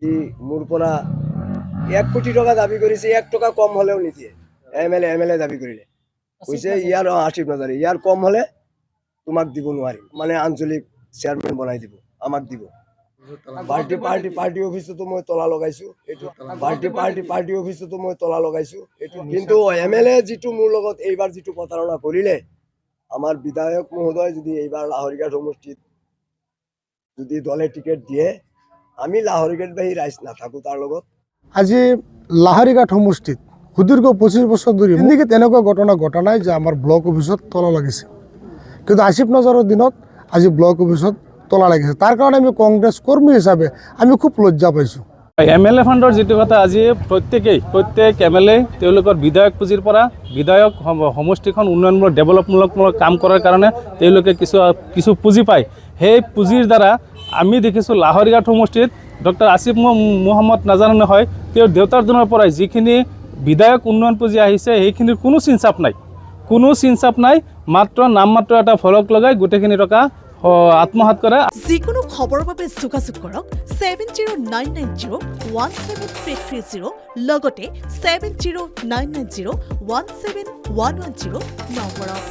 মোৰ পৰা 1 কোটি টকা দাবী কৰিছে, 1 টকা কম হলেও নিদিয়ে। এমএলএ দাবী কৰিলে কৈছে ইয়াৰ আসিফ নাজাৰী ইয়াৰ কম হলে তোমাক দিব নোৱাৰিম, মানে আঞ্চলিক চেয়াৰমেন বনাই দিব, আমাক দিব। পাৰ্টি অফিচতো মই তলা লগাইছো, এইটো পাৰ্টি অফিচতো মই তলা লগাইছো এইটো। কিন্তু এমএলএ যিটো মোৰ লগত এইবাৰ যিটো প্ৰতাৰণা কৰিলে, আমাৰ বিধায়ক মহোদয় যদি এইবাৰ লাহৰীঘাট সমষ্টিত যদি দলে টিকেট দিয়ে, আমি লাহৰীঘাটবাসী ৰাইজ নাথাকো তাৰ লগত। আজি লাহৰীঘাট সমষ্টিত সুদীৰ্ঘ 25 বছৰ ধৰি এনেকৈ তেনেকুৱা ঘটনা ঘটা নাই যে আমাৰ ব্লক অফিচত তলা লাগিছে, কিন্তু আসিফ নজৰৰ দিনত আজি ব্লক অফিচত তলা লাগিছে। তাৰ কাৰণে আমি কংগ্ৰেছ কৰ্মী হিচাপে আমি খুব লজ্জা পাইছোঁ। এমএলএ ফাণ্ডৰ যিটো কথা, আজি প্ৰত্যেক এমএলএ তেওঁলোকৰ বিধায়ক পুঁজিৰ পৰা বিধায়ক সমষ্টিখন উন্নয়নমূলক ডেভেলপমূলক কাম কৰাৰ কাৰণে তেওঁলোকে কিছু পুঁজি পায়। সেই পুঁজিৰ দ্বাৰা আমি দেখিছোঁ লাহৰীঘাট সমষ্টিত ডক্টৰ আসিফ মহম্মদ নাজাৰী হয়, তেওঁৰ দেউতাৰ দিনৰ পৰাই যিখিনি বিধায়ক উন্নয়ন পুঁজি আহিছে সেইখিনিৰ কোনো চিনচাপ নাই, মাত্ৰ নামমাত্ৰ এটা ফলক লগাই গোটেইখিনি টকা আত্মসাৎ কৰে। যিকোনো খবৰৰ বাবে যোগাযোগ কৰক 7099017330 লগতে 7099017110 নম্বৰত।